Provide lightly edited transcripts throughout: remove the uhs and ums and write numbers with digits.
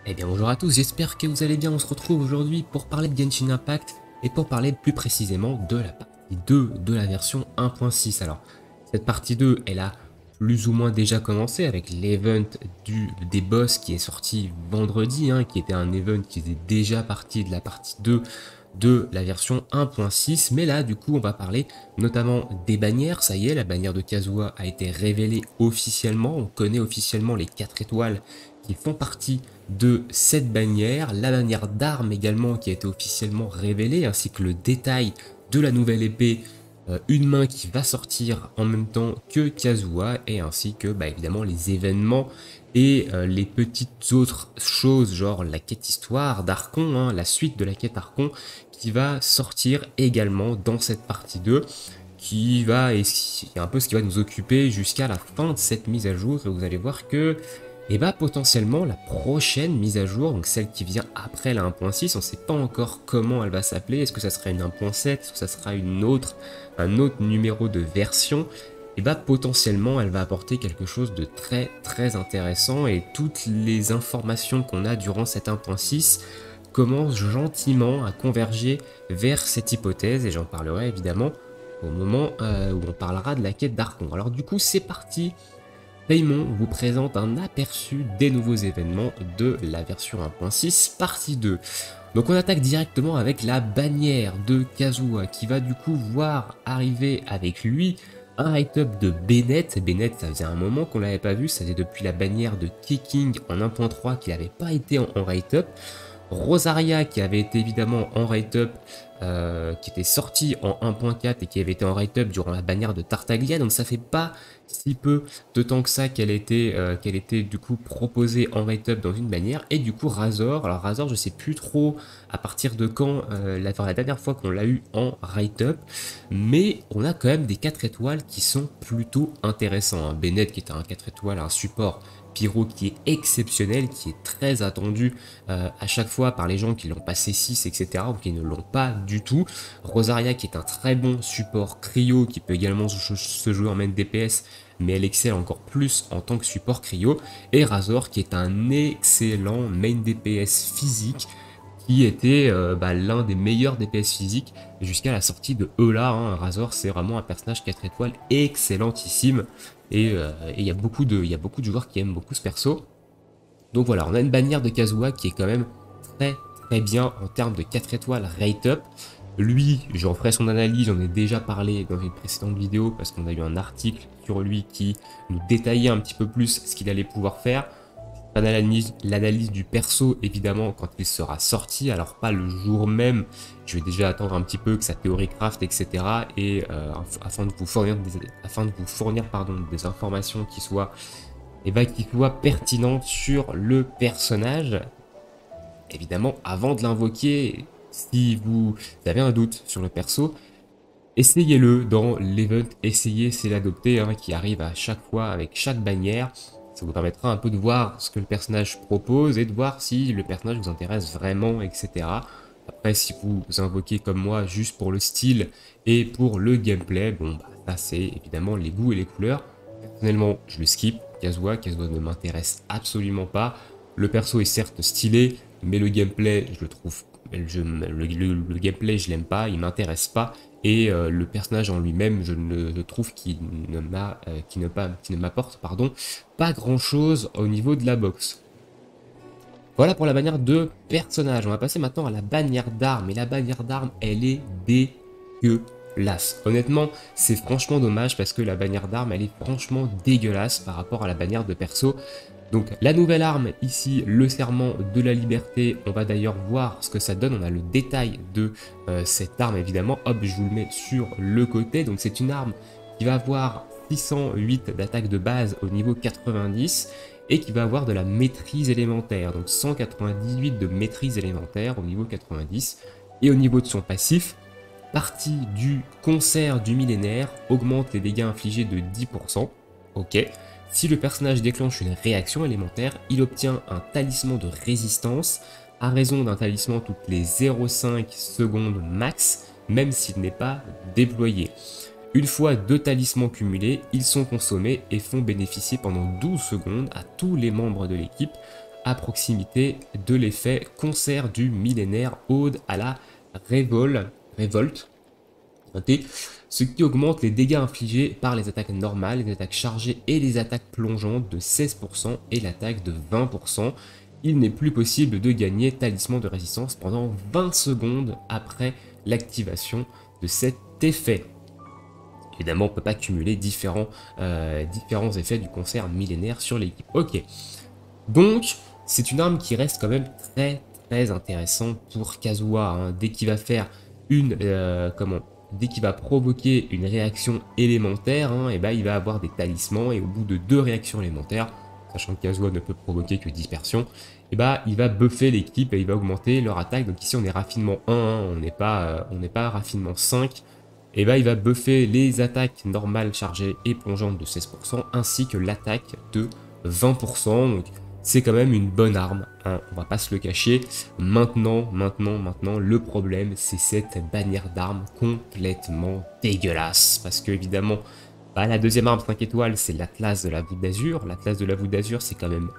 Eh bien bonjour à tous, j'espère que vous allez bien. On se retrouve aujourd'hui pour parler de Genshin Impact et pour parler plus précisément de la partie 2 de la version 1.6. Alors, cette partie 2, elle a plus ou moins déjà commencé avec l'event des boss qui est sorti vendredi, qui était un event qui faisait déjà partie de la partie 2 de la version 1.6. Mais là, du coup, on va parler notamment des bannières. Ça y est, la bannière de Kazuha a été révélée officiellement. On connaît officiellement les 4 étoiles qui font partie de cette bannière, la bannière d'armes également qui a été officiellement révélée, ainsi que le détail de la nouvelle épée, une main qui va sortir en même temps que Kazuha, et ainsi que évidemment les événements et les petites autres choses, genre la quête histoire d'Archon, la suite de la quête Archon, qui va sortir également dans cette partie 2, qui va, et c'est un peu ce qui va nous occuper jusqu'à la fin de cette mise à jour, et vous allez voir que potentiellement la prochaine mise à jour, donc celle qui vient après la 1.6, on ne sait pas encore comment elle va s'appeler, est-ce que ça sera une 1.7, est-ce que ça sera un autre numéro de version, et potentiellement elle va apporter quelque chose de très très intéressant, et toutes les informations qu'on a durant cette 1.6 commencent gentiment à converger vers cette hypothèse, et j'en parlerai évidemment au moment où on parlera de la quête d'Archon. Alors du coup c'est parti. Paymon vous présente un aperçu des nouveaux événements de la version 1.6 partie 2. Donc on attaque directement avec la bannière de Kazuha qui va du coup voir arriver avec lui un write-up de Bennett. Bennett, ça faisait un moment qu'on l'avait pas vu, ça faisait depuis la bannière de Keking en 1.3 qu'il n'avait pas été en write-up. Rosaria qui avait été évidemment en write-up, qui était sorti en 1.4 et qui avait été en write-up durant la bannière de Tartaglia, donc ça fait pas si peu de temps que ça qu'elle était du coup proposée en write-up dans une bannière. Et du coup Razor, alors Razor je sais plus trop à partir de quand, la dernière fois qu'on l'a eu en write-up, mais on a quand même des 4 étoiles qui sont plutôt intéressants. Bennett qui est un 4 étoiles, un support Pyro qui est exceptionnel, qui est très attendu à chaque fois par les gens qui l'ont passé 6, etc. ou qui ne l'ont pas du tout. Rosaria qui est un très bon support cryo, qui peut également se jouer en main DPS, mais elle excelle encore plus en tant que support cryo. Et Razor qui est un excellent main DPS physique, qui était l'un des meilleurs DPS physiques jusqu'à la sortie de Eula. Razor c'est vraiment un personnage 4 étoiles excellentissime, et il y a beaucoup de joueurs qui aiment beaucoup ce perso. Donc voilà, on a une bannière de Kazuha qui est quand même très très bien en termes de 4 étoiles rate up. Lui, j'en ferai son analyse, j'en ai déjà parlé dans une précédente vidéo parce qu'on a eu un article sur lui qui nous détaillait un petit peu plus ce qu'il allait pouvoir faire. L'analyse du perso évidemment quand il sera sorti, alors pas le jour même, je vais déjà attendre un petit peu que sa théorie craft etc. et afin de vous fournir des informations qui soient pertinentes sur le personnage. Évidemment avant de l'invoquer, si vous avez un doute sur le perso, essayez-le dans l'event, essayez c'est l'adopter qui arrive à chaque fois avec chaque bannière. Ça vous permettra un peu de voir ce que le personnage propose et de voir si le personnage vous intéresse vraiment, etc. Après, si vous invoquez comme moi juste pour le style et pour le gameplay, bon, ça c'est évidemment les goûts et les couleurs. Personnellement, je le skip. Kazuha ne m'intéresse absolument pas. Le perso est certes stylé, mais le gameplay, je le trouve, le gameplay, je l'aime pas, il m'intéresse pas. Et le personnage en lui-même, je trouve qu'il ne m'apporte pas grand chose au niveau de la boxe. Voilà pour la bannière de personnage. On va passer maintenant à la bannière d'armes. Et la bannière d'armes, elle est dégueulasse. Honnêtement, c'est franchement dommage parce que la bannière d'armes, elle est franchement dégueulasse par rapport à la bannière de perso. Donc la nouvelle arme ici, le serment de la liberté, on va d'ailleurs voir ce que ça donne, on a le détail de cette arme évidemment, hop je vous le mets sur le côté, donc c'est une arme qui va avoir 608 d'attaque de base au niveau 90 et qui va avoir de la maîtrise élémentaire, donc 198 de maîtrise élémentaire au niveau 90, et au niveau de son passif, partie du concert du millénaire, augmente les dégâts infligés de 10%, ok. Si le personnage déclenche une réaction élémentaire, il obtient un talisman de résistance à raison d'un talisman toutes les 0,5 secondes max, même s'il n'est pas déployé. Une fois 2 talismans cumulés, ils sont consommés et font bénéficier pendant 12 secondes à tous les membres de l'équipe à proximité de l'effet concert du millénaire Ode à la révolte, ce qui augmente les dégâts infligés par les attaques normales, les attaques chargées et les attaques plongeantes de 16% et l'attaque de 20%. Il n'est plus possible de gagner talisman de résistance pendant 20 secondes après l'activation de cet effet. Évidemment, on ne peut pas cumuler différents effets du concert millénaire sur l'équipe. Ok, donc c'est une arme qui reste quand même très intéressante pour Kazuha, hein. Dès qu'il va faire dès qu'il va provoquer une réaction élémentaire, hein, et ben, il va avoir des talismans, et au bout de 2 réactions élémentaires, sachant que Kazuha ne peut provoquer que dispersion, et ben, il va buffer l'équipe et il va augmenter leur attaque. Donc ici on est raffinement 1, hein, on n'est pas raffinement 5. Et ben, il va buffer les attaques normales, chargées et plongeantes de 16%, ainsi que l'attaque de 20%. Donc c'est quand même une bonne arme, hein, on va pas se le cacher. Maintenant, le problème, c'est cette bannière d'armes complètement dégueulasse. Parce que, évidemment, bah, la deuxième arme 5 étoiles, c'est l'Atlas de la voûte d'Azur. L'Atlas de la voûte d'Azur, c'est quand même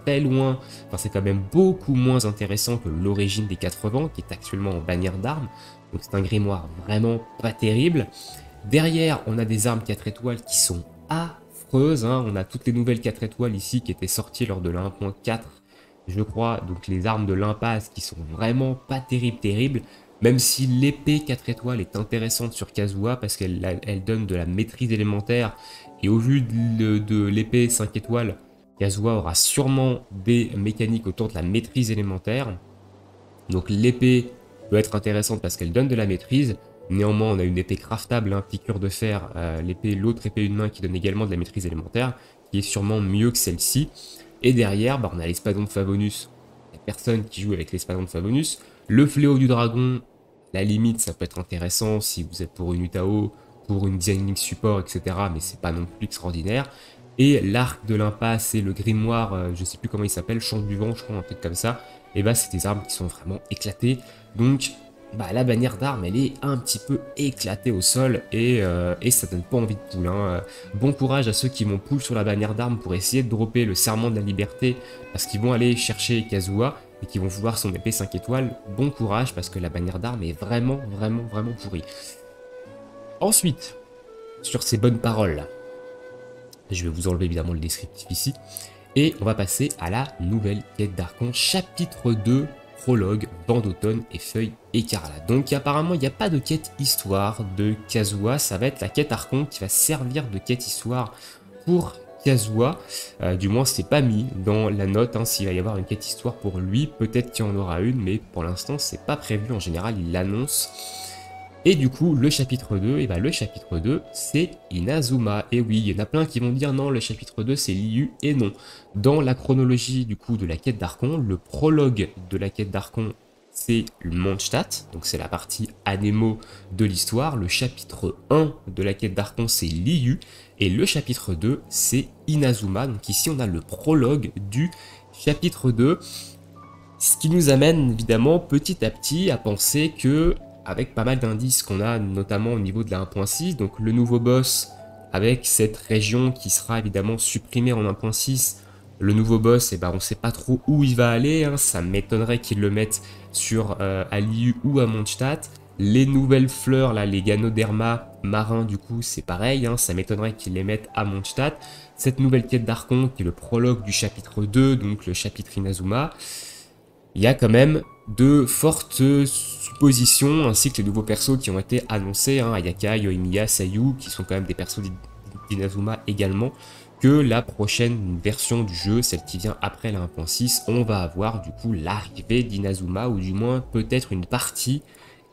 très loin, enfin, c'est quand même beaucoup moins intéressant que l'origine des 4 vents, qui est actuellement en bannière d'armes. Donc c'est un grimoire vraiment pas terrible. Derrière, on a des armes 4 étoiles qui sont affreuses, hein. On a toutes les nouvelles 4 étoiles ici qui étaient sorties lors de la 1.4, je crois. Donc les armes de l'impasse qui sont vraiment pas terribles. Même si l'épée 4 étoiles est intéressante sur Kazuha parce qu'elle donne de la maîtrise élémentaire. Et au vu de l'épée 5 étoiles, Kazuha aura sûrement des mécaniques autour de la maîtrise élémentaire. Donc l'épée peut être intéressante parce qu'elle donne de la maîtrise. Néanmoins, on a une épée craftable, hein, piqûre de fer, l'autre épée une main qui donne également de la maîtrise élémentaire, qui est sûrement mieux que celle-ci. Et derrière, bah, on a l'espadon de Favonius. Il n'y a personne qui joue avec l'espadon de Favonius. Le fléau du dragon, à la limite, ça peut être intéressant si vous êtes pour une Utao, pour une Dialing support, etc. Mais c'est pas non plus extraordinaire. Et l'arc de l'impasse et le grimoire, je sais plus comment il s'appelle, Chant du vent, je crois, un truc comme ça. Et bah, c'est des armes qui sont vraiment éclatées. Donc, bah, la bannière d'armes, elle est un petit peu éclatée au sol et ça donne pas envie de pull, hein. Bon courage à ceux qui vont pull sur la bannière d'armes pour essayer de dropper le serment de la liberté parce qu'ils vont aller chercher Kazuha et qui vont vouloir son épée 5 étoiles. Bon courage parce que la bannière d'armes est vraiment pourrie. Ensuite, sur ces bonnes paroles, je vais vous enlever évidemment le descriptif ici. Et on va passer à la nouvelle quête d'Archon, chapitre 2, prologue, bande d'automne et feuilles écarlates. Donc apparemment il n'y a pas de quête histoire de Kazuha, ça va être la quête Archon qui va servir de quête histoire pour Kazuha. Du moins c'est pas mis dans la note, hein, s'il va y avoir une quête histoire pour lui, peut-être qu'il y en aura une, mais pour l'instant c'est pas prévu, en général il l'annonce. Et du coup, le chapitre 2, et bah le chapitre 2, c'est Inazuma. Et oui, il y en a plein qui vont dire non, le chapitre 2, c'est Liu, et non. Dans la chronologie, du coup, de la quête d'Archon, le prologue de la quête d'Archon, c'est Mondstadt, donc c'est la partie anémo de l'histoire. Le chapitre 1 de la quête d'Archon, c'est Liu, et le chapitre 2, c'est Inazuma. Donc ici, on a le prologue du chapitre 2, ce qui nous amène, évidemment, petit à petit à penser que avec pas mal d'indices qu'on a notamment au niveau de la 1.6, donc le nouveau boss avec cette région qui sera évidemment supprimée en 1.6, le nouveau boss, et ben on sait pas trop où il va aller, hein, ça m'étonnerait qu'ils le mettent sur à Liu ou à Mondstadt. Les nouvelles fleurs, là, les Ganoderma marins, du coup, c'est pareil, hein, ça m'étonnerait qu'ils les mettent à Mondstadt. Cette nouvelle quête d'Archon, qui est le prologue du chapitre 2, donc le chapitre Inazuma, il y a quand même de fortes suppositions, ainsi que les nouveaux persos qui ont été annoncés, hein, Ayaka, Yoimiya, Sayu, qui sont quand même des persos d'Inazuma également, que la prochaine version du jeu, celle qui vient après la 1.6, on va avoir du coup l'arrivée d'Inazuma, ou du moins peut-être une partie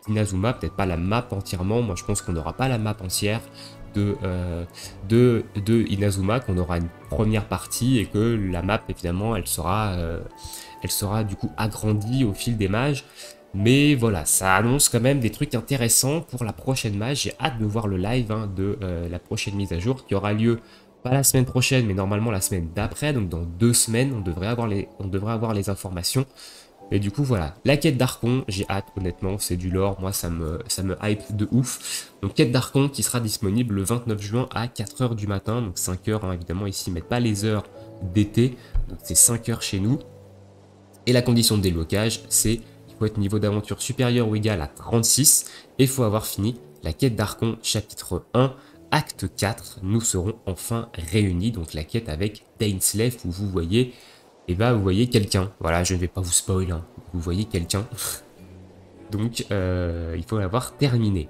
d'Inazuma, peut-être pas la map entièrement. Moi je pense qu'on n'aura pas la map entière de Inazuma, qu'on aura une première partie et que la map évidemment elle sera du coup agrandie au fil des mages. Mais voilà, ça annonce quand même des trucs intéressants pour la prochaine mage. J'ai hâte de voir le live, hein, de la prochaine mise à jour qui aura lieu pas la semaine prochaine mais normalement la semaine d'après, donc dans 2 semaines on devrait avoir les informations. Et du coup, voilà, la quête d'Archon, j'ai hâte, honnêtement, c'est du lore, moi ça me hype de ouf. Donc quête d'Archon qui sera disponible le 29 juin à 4h du matin, donc 5h, hein, évidemment, ici ils mettent pas les heures d'été, donc c'est 5h chez nous. Et la condition de déblocage, c'est il faut être niveau d'aventure supérieur ou égal à 36, et il faut avoir fini la quête d'Archon chapitre 1, acte 4, nous serons enfin réunis, donc la quête avec Dainsleif où vous voyez... Et bah vous voyez quelqu'un, voilà, je ne vais pas vous spoil, hein. Vous voyez quelqu'un, donc il faut l'avoir terminé.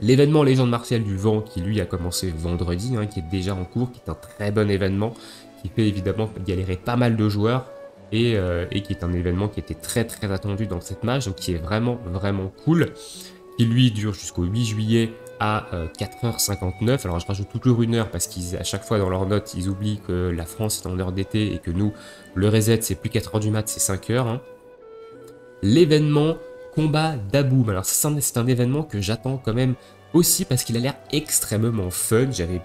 L'événement Légende martiale du vent qui lui a commencé vendredi, hein, qui est déjà en cours, qui est un très bon événement, qui fait évidemment galérer pas mal de joueurs, et qui est un événement qui était très très attendu dans cette match, donc qui est vraiment vraiment cool, qui lui dure jusqu'au 8 juillet à 4h59. Alors je rajoute toujours une heure parce qu'à chaque fois dans leurs notes, ils oublient que la France est en heure d'été et que nous, le reset, c'est plus 4h du mat, c'est 5h. Hein. L'événement combat d'Aboum. Alors c'est un événement que j'attends quand même aussi parce qu'il a l'air extrêmement fun. J'avais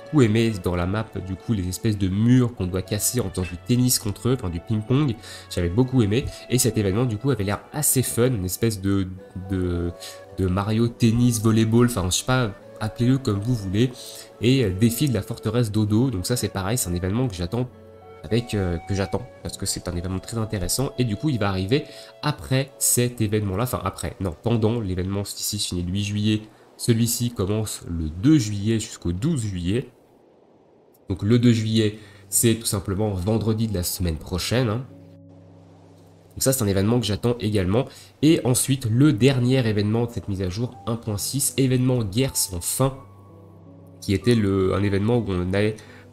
beaucoup aimé dans la map du coup les espèces de murs qu'on doit casser en faisant du tennis contre eux, enfin du ping-pong. J'avais beaucoup aimé et cet événement du coup avait l'air assez fun, une espèce de Mario tennis, volleyball, enfin je sais pas, appelez-le comme vous voulez, et défi de la forteresse d'Odo. Donc ça c'est pareil, c'est un événement que j'attends parce que c'est un événement très intéressant et du coup il va arriver après cet événement là, enfin après, non, pendant l'événement, ici finit le 8 juillet, celui-ci commence le 2 juillet jusqu'au 12 juillet. Donc le 2 juillet c'est tout simplement vendredi de la semaine prochaine, hein. Donc ça c'est un événement que j'attends également. Et ensuite le dernier événement de cette mise à jour 1.6, événement guerre sans fin, qui était un événement où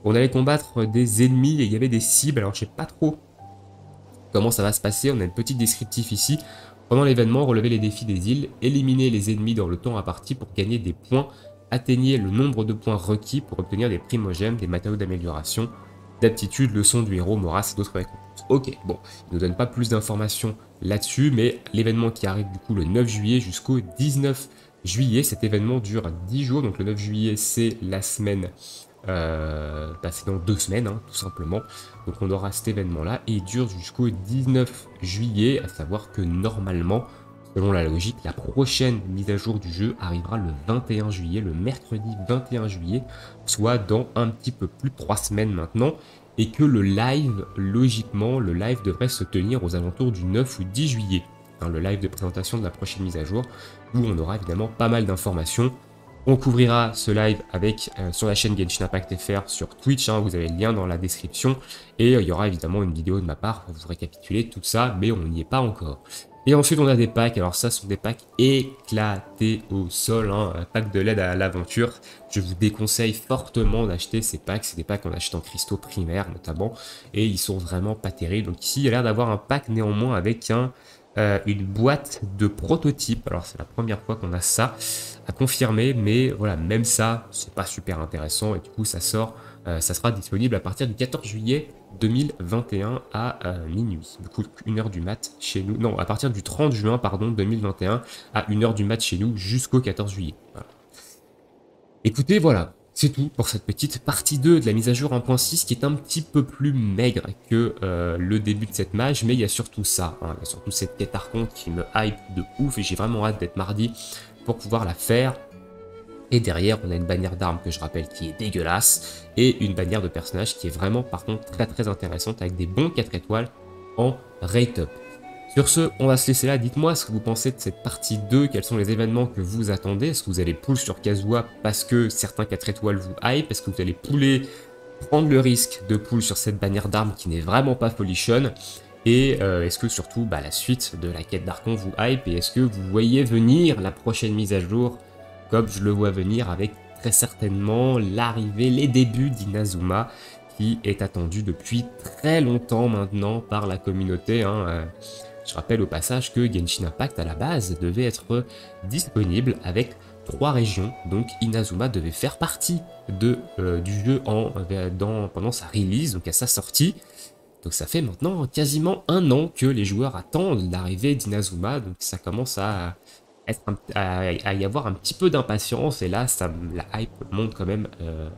on allait combattre des ennemis et il y avait des cibles. Alors je sais pas trop comment ça va se passer, on a une petite descriptif ici. Pendant l'événement, relevez les défis des îles, éliminez les ennemis dans le temps imparti pour gagner des points, atteignez le nombre de points requis pour obtenir des primogèmes, des matériaux d'amélioration, d'aptitude, leçons du héros, moras et d'autres récompenses. Ok, bon, il ne nous donne pas plus d'informations là-dessus, mais l'événement qui arrive du coup le 9 juillet jusqu'au 19 juillet, cet événement dure 10 jours, donc le 9 juillet c'est la semaine, c'est dans 2 semaines, hein, tout simplement. Donc on aura cet événement-là et il dure jusqu'au 19 juillet, à savoir que normalement, selon la logique, la prochaine mise à jour du jeu arrivera le 21 juillet, le mercredi 21 juillet, soit dans un petit peu plus de 3 semaines maintenant, et que le live, logiquement, le live devrait se tenir aux alentours du 9 ou 10 juillet, hein, le live de présentation de la prochaine mise à jour, où on aura évidemment pas mal d'informations. On couvrira ce live avec sur la chaîne Genshin Impact FR sur Twitch, hein, vous avez le lien dans la description, et il y aura évidemment une vidéo de ma part pour vous récapituler tout ça, mais on n'y est pas encore. Et ensuite on a des packs, alors ça ce sont des packs éclatés au sol, hein, un pack de l'aide à l'aventure. Je vous déconseille fortement d'acheter ces packs, c'est des packs qu'on achète en cristaux primaires notamment, et ils sont vraiment pas terribles. Donc ici il y a l'air d'avoir un pack néanmoins avec une boîte de prototype, alors c'est la première fois qu'on a ça à confirmer, mais voilà, même ça, c'est pas super intéressant, et du coup ça sort, ça sera disponible à partir du 14 juillet 2021 à minuit, du coup 1h du mat chez nous, non, à partir du 30 juin, pardon, 2021 à 1h du mat chez nous jusqu'au 14 juillet. Voilà. Écoutez, voilà, c'est tout pour cette petite partie 2 de la mise à jour 1.6 qui est un petit peu plus maigre que le début de cette mage, mais il y a surtout ça, hein, il y a surtout cette quête Archon qui me hype de ouf et j'ai vraiment hâte d'être mardi pour pouvoir la faire. Et derrière, on a une bannière d'armes que je rappelle qui est dégueulasse et une bannière de personnage qui est vraiment par contre très très intéressante avec des bons 4 étoiles en rate up. Sur ce, on va se laisser là. Dites-moi ce que vous pensez de cette partie 2, quels sont les événements que vous attendez. Est-ce que vous allez pull sur Kazuha parce que certains 4 étoiles vous hype? Est-ce que vous allez prendre le risque de pull sur cette bannière d'armes qui n'est vraiment pas folichonne? Et est-ce que surtout la suite de la quête d'Archon vous hype? Et est-ce que vous voyez venir la prochaine mise à jour comme je le vois venir avec très certainement l'arrivée, les débuts d'Inazuma qui est attendu depuis très longtemps maintenant par la communauté, hein. Je rappelle au passage que Genshin Impact à la base devait être disponible avec 3 régions, donc Inazuma devait faire partie du jeu pendant sa release, donc à sa sortie. Donc ça fait maintenant quasiment 1 an que les joueurs attendent l'arrivée d'Inazuma, donc ça commence à à y avoir un petit peu d'impatience, et là, la hype monte quand même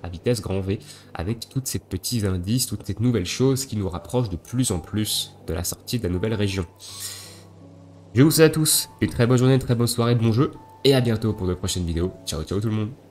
à vitesse grand V, avec tous ces petits indices, toutes ces nouvelles choses qui nous rapprochent de plus en plus de la sortie de la nouvelle région. Je vous souhaite à tous une très bonne journée, une très bonne soirée, bon jeu, et à bientôt pour de prochaines vidéos. Ciao ciao tout le monde.